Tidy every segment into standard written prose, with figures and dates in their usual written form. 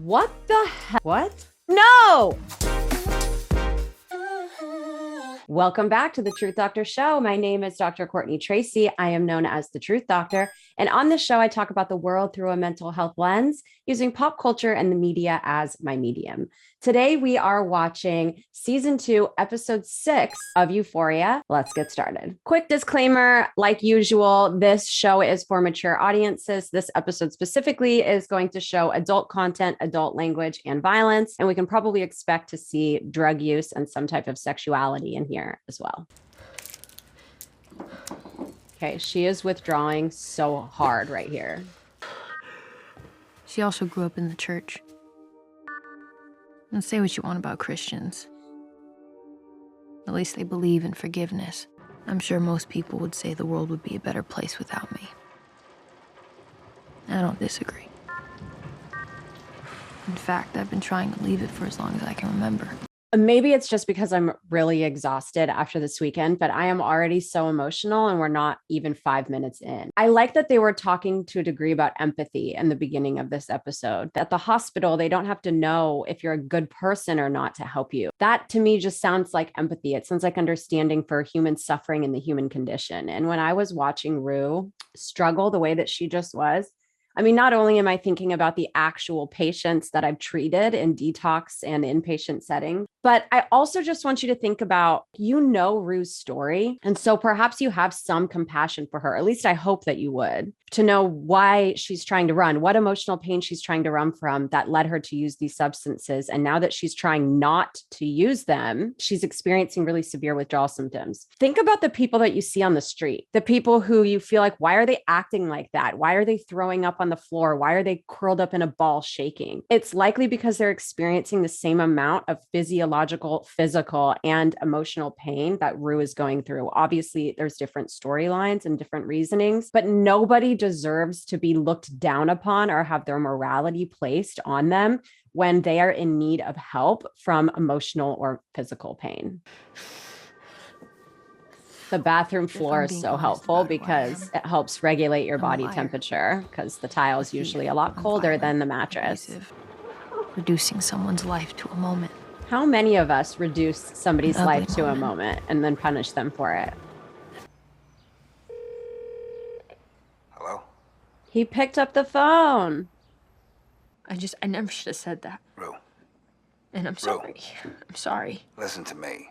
What the heck? What? No! Welcome back to the Truth Doctor Show. My name is Dr. Courtney Tracy. I am known as the Truth Doctor. And on this show, I talk about the world through a mental health lens, using pop culture and the media as my medium. Today, we are watching season 2, episode 6 of Euphoria. Let's get started. Quick disclaimer, like usual, this show is for mature audiences. This episode specifically is going to show adult content, adult language, and violence. And we can probably expect to see drug use and some type of sexuality in here as well. Okay, she is withdrawing so hard right here. She also grew up in the church. And say what you want about Christians. At least they believe in forgiveness. I'm sure most people would say the world would be a better place without me. I don't disagree. In fact, I've been trying to leave it for as long as I can remember. Maybe it's just because I'm really exhausted after this weekend, but I am already so emotional and we're not even 5 minutes in. I like that they were talking to a degree about empathy in the beginning of this episode. At the hospital, they don't have to know if you're a good person or not to help you. That to me just sounds like empathy. It sounds like understanding for human suffering and the human condition. And when I was watching Rue struggle the way that she just was, I mean, not only am I thinking about the actual patients that I've treated in detox and inpatient setting, but I also just want you to think about, Rue's story. And so perhaps you have some compassion for her. At least I hope that you would, to know why she's trying to run, what emotional pain she's trying to run from that led her to use these substances. And now that she's trying not to use them, she's experiencing really severe withdrawal symptoms. Think about the people that you see on the street, the people who you feel like, why are they acting like that? Why are they throwing up on the floor? Why are they curled up in a ball shaking? It's likely because they're experiencing the same amount of physiological, physical, and emotional pain that Rue is going through. Obviously, there's different storylines and different reasonings, but nobody deserves to be looked down upon or have their morality placed on them when they are in need of help from emotional or physical pain. The bathroom floor is so helpful because it helps regulate your body temperature, because the tile is usually a lot colder than the mattress. Reducing someone's life to a moment. How many of us reduce somebody's life to a moment and then punish them for it? Hello? He picked up the phone. I never should have said that. Rue. And I'm sorry. I'm sorry. Listen to me.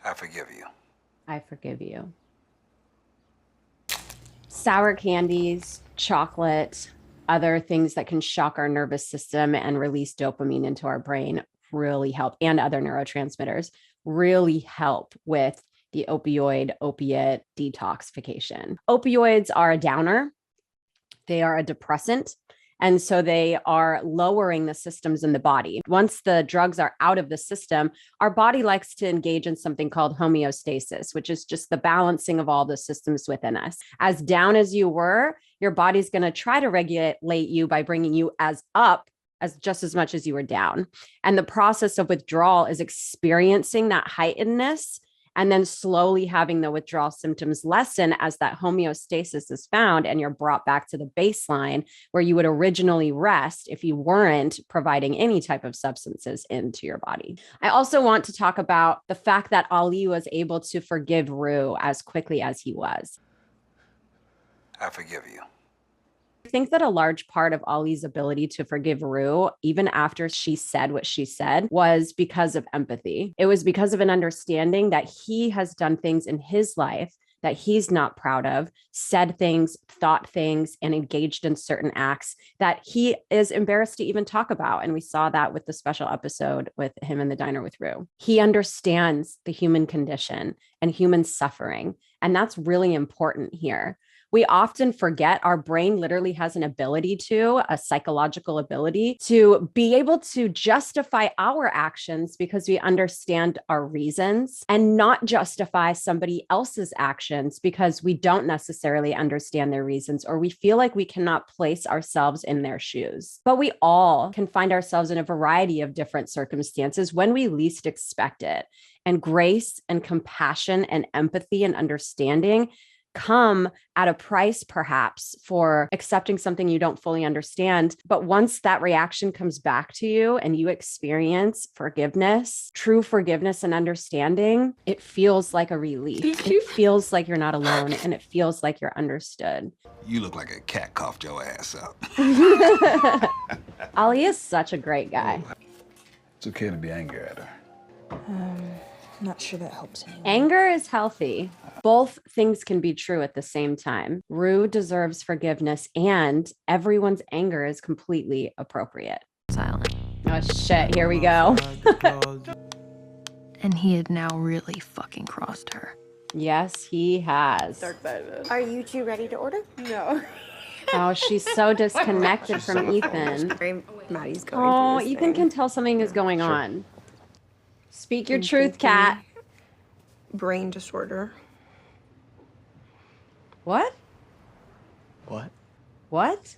I forgive you. I forgive you. Sour candies, chocolate, other things that can shock our nervous system and release dopamine into our brain really help, and other neurotransmitters really help with the opiate detoxification. Opioids are a downer. They are a depressant. And so they are lowering the systems in the body. Once the drugs are out of the system, our body likes to engage in something called homeostasis, which is just the balancing of all the systems within us. As down as you were, your body's going to try to regulate you by bringing you as up as just as much as you were down. And the process of withdrawal is experiencing that heightenedness and then slowly having the withdrawal symptoms lessen as that homeostasis is found and you're brought back to the baseline where you would originally rest if you weren't providing any type of substances into your body. I also want to talk about the fact that Ali was able to forgive Rue as quickly as he was. I forgive you. I think that a large part of Ali's ability to forgive Rue, even after she said what she said, was because of empathy. It was because of an understanding that he has done things in his life that he's not proud of, said things, thought things, and engaged in certain acts that he is embarrassed to even talk about. And we saw that with the special episode with him in the diner with Rue. He understands the human condition and human suffering. And that's really important here. We often forget our brain literally has an ability a psychological ability to be able to justify our actions because we understand our reasons and not justify somebody else's actions because we don't necessarily understand their reasons or we feel like we cannot place ourselves in their shoes. But we all can find ourselves in a variety of different circumstances when we least expect it. And grace and compassion and empathy and understanding come at a price perhaps for accepting something you don't fully understand. But once that reaction comes back to you and you experience forgiveness, true forgiveness and understanding, it feels like a relief. It feels like you're not alone and it feels like you're understood. You look like a cat coughed your ass up. Ali is such a great guy. It's okay to be angry at her. Not sure that helps anyone. Anger is healthy. Both things can be true at the same time. Rue deserves forgiveness and everyone's anger is completely appropriate. Silent. Oh shit, here we go. And he had now really fucking crossed her. Yes, he has. Are you two ready to order? No. Oh, she's so disconnected from Ethan. Maddie's going Oh, through this Ethan thing. can tell something is going on. Speak your truth, Kat. Brain disorder. What? What? What?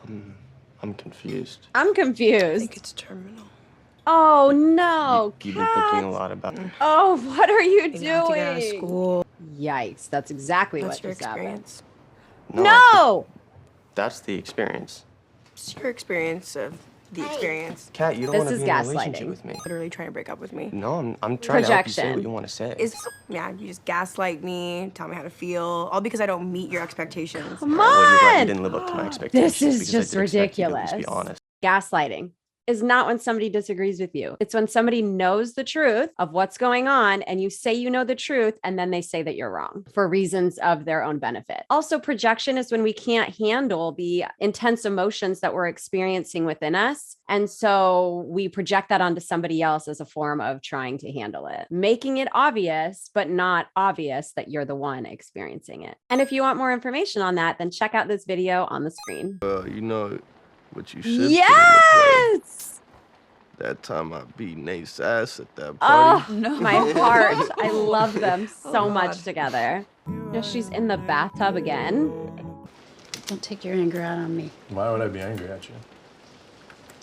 I'm confused. I'm I confused. think it's terminal. Oh no, You've been thinking a Kat. lot about it. Oh, what are you You have to get out of doing? school. Yikes, that's exactly That's what your just happened. experience. I think No! that's the experience. It's your experience of the experience. Kat, you don't This want to is be in a relationship gaslighting. with me. Literally trying to break up with me. No, I'm trying to help you say Projection. what you want to say. You just gaslight me, tell me how to feel, all because I don't meet your expectations. Come Well, you're right, you on! didn't live up to my expectations. This is because I just did expect you to at least ridiculous. be honest. Gaslighting is not when somebody disagrees with you. It's when somebody knows the truth of what's going on and you say you know the truth and then they say that you're wrong for reasons of their own benefit. Also, projection is when we can't handle the intense emotions that we're experiencing within us. And so we project that onto somebody else as a form of trying to handle it, making it obvious, but not obvious that you're the one experiencing it. And if you want more information on that, then check out this video on the screen. You know what you should put into Yes! play. That time I beat Nate's ass at that Oh, party. No. my heart. I love them so much together. Now she's in the bathtub again. Don't take your anger out on me, Why would I be angry at you?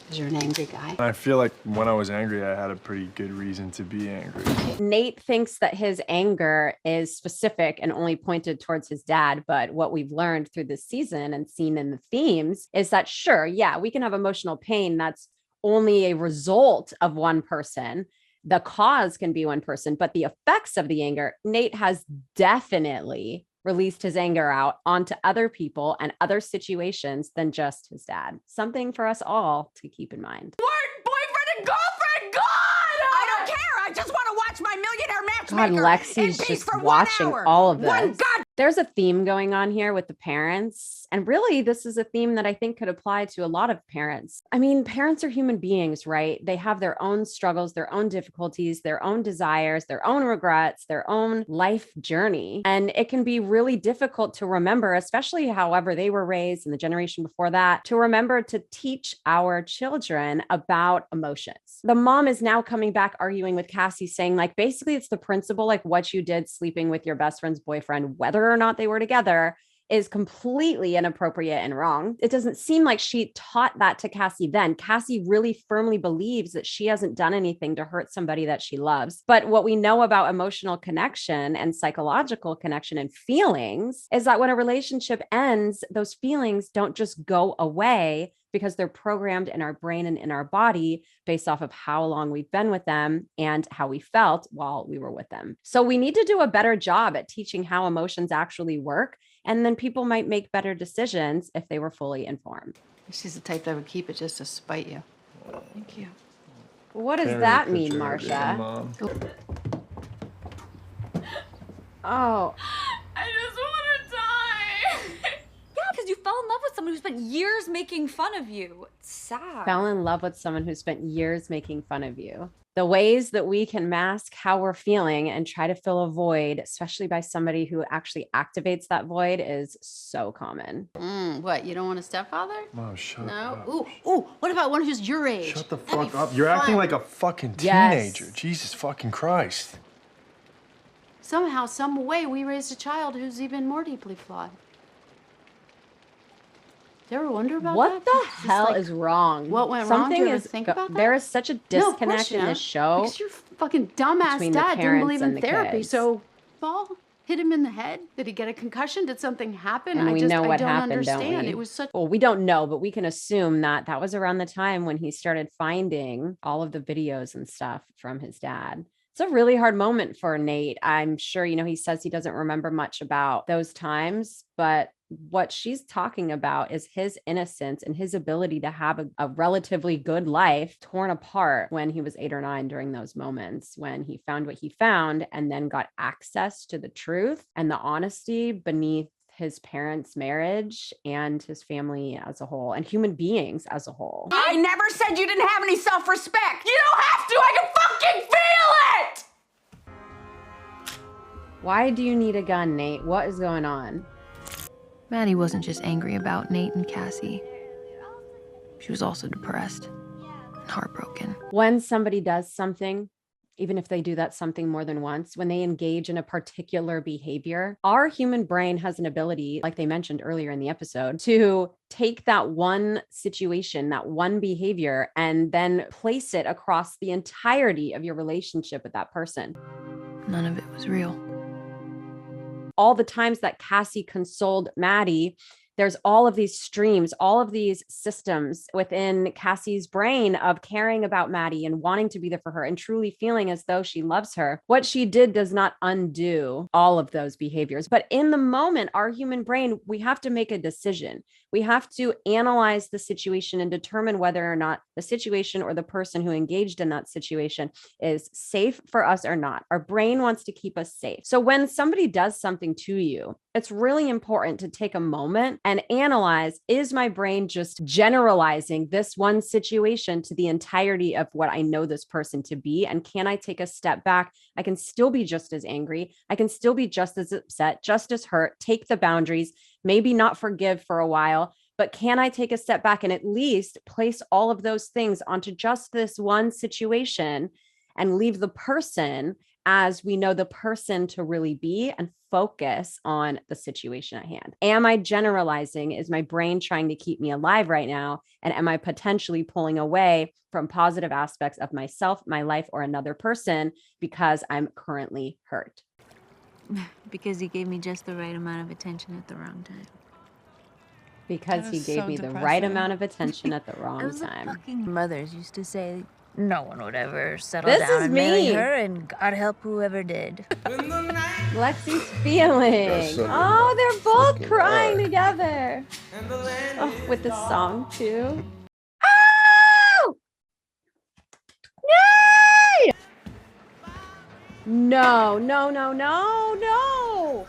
because you're an angry guy. I feel like when I was angry, I had a pretty good reason to be angry. Nate thinks that his anger is specific and only pointed towards his dad. But what we've learned through this season and seen in the themes is that, sure, yeah, we can have emotional pain that's only a result of one person. The cause can be one person, but the effects of the anger, Nate has definitely released his anger out onto other people and other situations than just his dad. Something for us all to keep in mind. Boyfriend and girlfriend gone! I don't care. I just want to watch my millionaire God, matchmaker Lexi's in peace just for 1 watching hour. all of One this. god. There's a theme going on here with the parents. And really, this is a theme that I think could apply to a lot of parents. I mean, parents are human beings, right? They have their own struggles, their own difficulties, their own desires, their own regrets, their own life journey. And it can be really difficult to remember, especially however they were raised and the generation before that, to remember to teach our children about emotions. The mom is now coming back arguing with Cassie, saying, like, basically, it's the principle, like what you did sleeping with your best friend's boyfriend, whether or not they were together, is completely inappropriate and wrong. It doesn't seem like she taught that to Cassie then. Cassie really firmly believes that she hasn't done anything to hurt somebody that she loves. But what we know about emotional connection and psychological connection and feelings is that when a relationship ends, those feelings don't just go away because they're programmed in our brain and in our body based off of how long we've been with them and how we felt while we were with them. So we need to do a better job at teaching how emotions actually work. And then people might make better decisions if they were fully informed. She's the type that would keep it just to spite you. Thank you. What does Painted a that mean, picture of your Marsha? mom. Oh, I just want to die. Yeah, because you fell in love with someone who spent years making fun of you. It's sad. fell in love with someone who spent years making fun of you. The ways that we can mask how we're feeling and try to fill a void, especially by somebody who actually activates that void, is so common. What, you don't want a stepfather? Mom, shut No? up. Ooh, what about one who's your age? Shut the That'd be fuck up. You're acting fun. like a fucking Yes. teenager. Jesus fucking Christ. Somehow, some way, we raised a child who's even more deeply flawed. Do you ever wonder about What that? the Just hell like, is wrong? what went wrong? Do Something you ever is think about that? There is such a No, of course disconnect you in don't. this show. Because your fucking dumbass between the dad didn't parents believe and in the therapy, kids. so, well, hit him in the head? Did he get a concussion? Did something happen? And we know what don't happened, understand. don't we? It was such. Well, we don't know, but we can assume that that was around the time when he started finding all of the videos and stuff from his dad. It's a really hard moment for Nate. I'm sure, he says he doesn't remember much about those times, but what she's talking about is his innocence and his ability to have a relatively good life torn apart when he was 8 or 9 during those moments when he found what he found and then got access to the truth and the honesty beneath his parents' marriage and his family as a whole and human beings as a whole. I never said you didn't have any self-respect. You don't have to. I can fucking feel it. Why do you need a gun, Nate? What is going on? Maddy wasn't just angry about Nate and Cassie. She was also depressed and heartbroken. When somebody does something, even if they do that something more than once, when they engage in a particular behavior, our human brain has an ability, like they mentioned earlier in the episode, to take that one situation, that one behavior, and then place it across the entirety of your relationship with that person. None of it was real. All the times that Cassie consoled Maddy, there's all of these streams, all of these systems within Cassie's brain of caring about Maddy and wanting to be there for her and truly feeling as though she loves her. What she did does not undo all of those behaviors. But in the moment, our human brain, we have to make a decision. We have to analyze the situation and determine whether or not the situation or the person who engaged in that situation is safe for us or not. Our brain wants to keep us safe. So when somebody does something to you, it's really important to take a moment and analyze, is my brain just generalizing this one situation to the entirety of what I know this person to be? And can I take a step back? I can still be just as angry. I can still be just as upset, just as hurt, take the boundaries, maybe not forgive for a while, but can I take a step back and at least place all of those things onto just this one situation and leave the person as we know the person to really be and focus on the situation at hand? Am I generalizing? Is my brain trying to keep me alive right now? And am I potentially pulling away from positive aspects of myself, my life, or another person because I'm currently hurt? Because he gave me just the right amount of attention at the wrong time. Because he gave me the right amount of attention at the wrong time. Fucking mothers used to say no one would ever settle This down is and marry me. her, and God help whoever did. Lexi's feeling. Oh, they're both crying together. Oh, with the song too. Oh! Yay! No, no, no, no, no.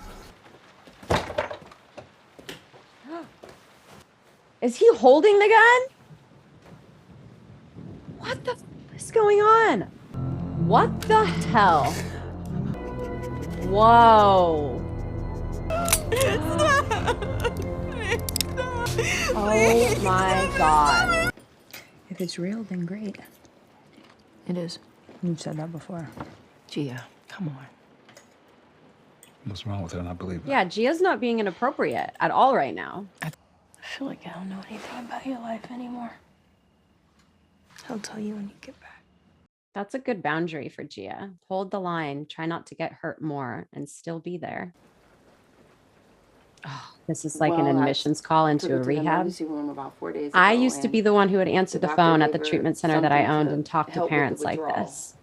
Is he holding the gun? What the f is going on? What the hell? Whoa. Oh my God. If it's real, then great. It is. You've said that before. Gia, come on. What's wrong with her? And I believe her. Yeah, Gia's not being inappropriate at all right now. I feel like I don't know anything about your life anymore. I'll tell you when you get back. That's a good boundary for Gia. Hold the line, try not to get hurt more, and still be there. Oh, this is like an admissions call into a rehab. I used to be the one who would answer the phone at the treatment center that I owned and talk to parents like this.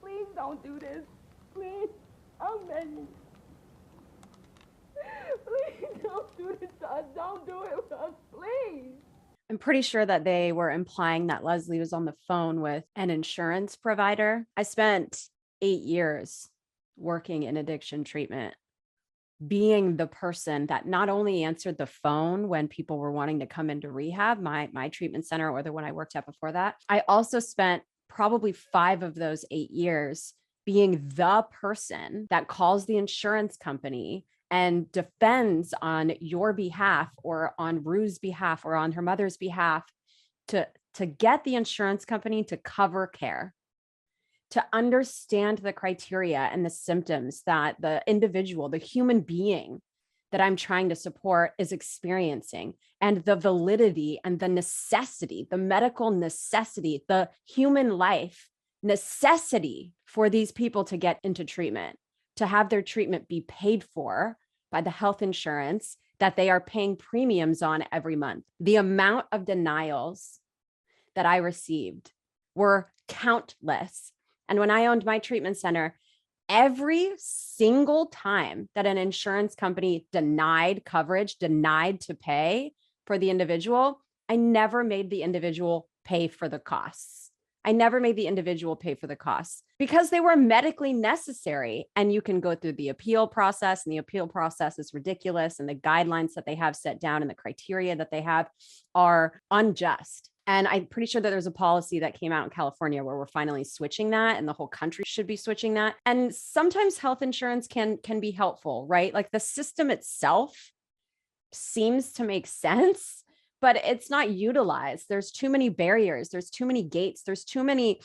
Please don't do this. Please. I'm begging. Please don't do this to us. Don't do it with us. Please. I'm pretty sure that they were implying that Leslie was on the phone with an insurance provider. I spent 8 years working in addiction treatment, being the person that not only answered the phone when people were wanting to come into rehab, my treatment center, or the one I worked at before that. I also spent probably 5 of those 8 years being the person that calls the insurance company and defends on your behalf or on Rue's behalf or on her mother's behalf to get the insurance company to cover care, to understand the criteria and the symptoms that the individual, the human being that I'm trying to support is experiencing, and the validity and the necessity, the medical necessity, the human life necessity for these people to get into treatment, to have their treatment be paid for by the health insurance that they are paying premiums on every month. The amount of denials that I received were countless. And when I owned my treatment center, every single time that an insurance company denied coverage, denied to pay for the individual, I never made the individual pay for the costs. I never made the individual pay for the costs because they were medically necessary. And you can go through the appeal process, and the appeal process is ridiculous. And the guidelines that they have set down and the criteria that they have are unjust. And I'm pretty sure that there's a policy that came out in California where we're finally switching that, and the whole country should be switching that. And sometimes health insurance can be helpful, right? Like the system itself seems to make sense, but it's not utilized. There's too many barriers. There's too many gates. There's too many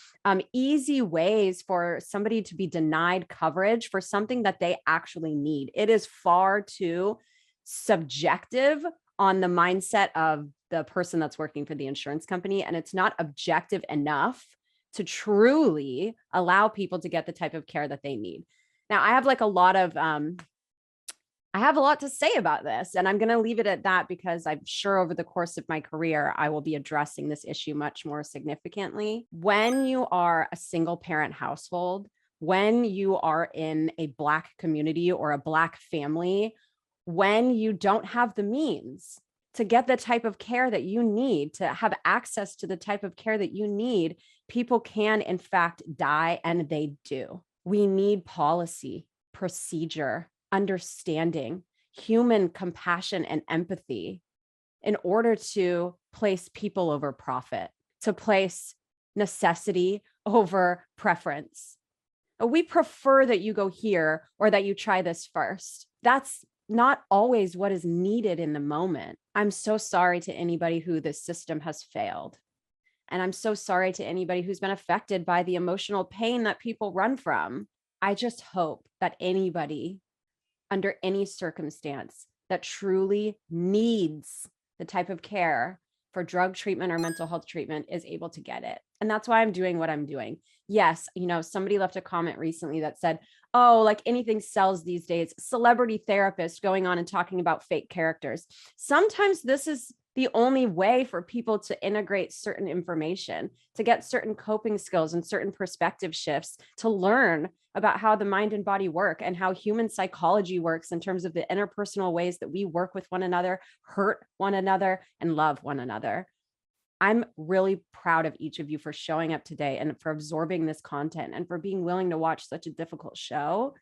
easy ways for somebody to be denied coverage for something that they actually need. It is far too subjective on the mindset of the person that's working for the insurance company. And it's not objective enough to truly allow people to get the type of care that they need. Now, I have like a lot to say about this, and I'm going to leave it at that because I'm sure over the course of my career, I will be addressing this issue much more significantly. When you are a single parent household, when you are in a Black community or a Black family, when you don't have the means to get the type of care that you need, to have access to the type of care that you need, people can in fact die, and they do. We need policy, procedure, understanding, human compassion, and empathy in order to place people over profit, to place necessity over preference. We prefer that you go here or that you try this first. That's not always what is needed in the moment. I'm so sorry to anybody who this system has failed. And I'm so sorry to anybody who's been affected by the emotional pain that people run from. I just hope that anybody under any circumstance that truly needs the type of care for drug treatment or mental health treatment is able to get it. And that's why I'm doing what I'm doing. Yes, somebody left a comment recently that said, oh, like anything sells these days, celebrity therapist going on and talking about fake characters. Sometimes this is the only way for people to integrate certain information, to get certain coping skills and certain perspective shifts, to learn about how the mind and body work and how human psychology works in terms of the interpersonal ways that we work with one another, hurt one another, and love one another. I'm really proud of each of you for showing up today and for absorbing this content and for being willing to watch such a difficult show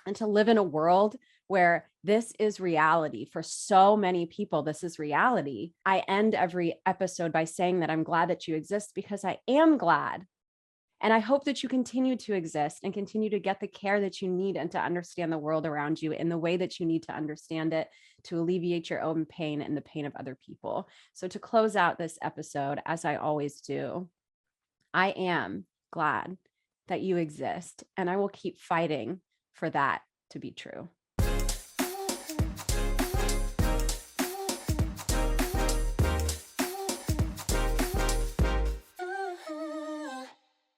and to live in a world where this is reality. For so many people, this is reality. I end every episode by saying that I'm glad that you exist, because I am glad. And I hope that you continue to exist and continue to get the care that you need and to understand the world around you in the way that you need to understand it to alleviate your own pain and the pain of other people. So to close out this episode, as I always do, I am glad that you exist, and I will keep fighting for that to be true.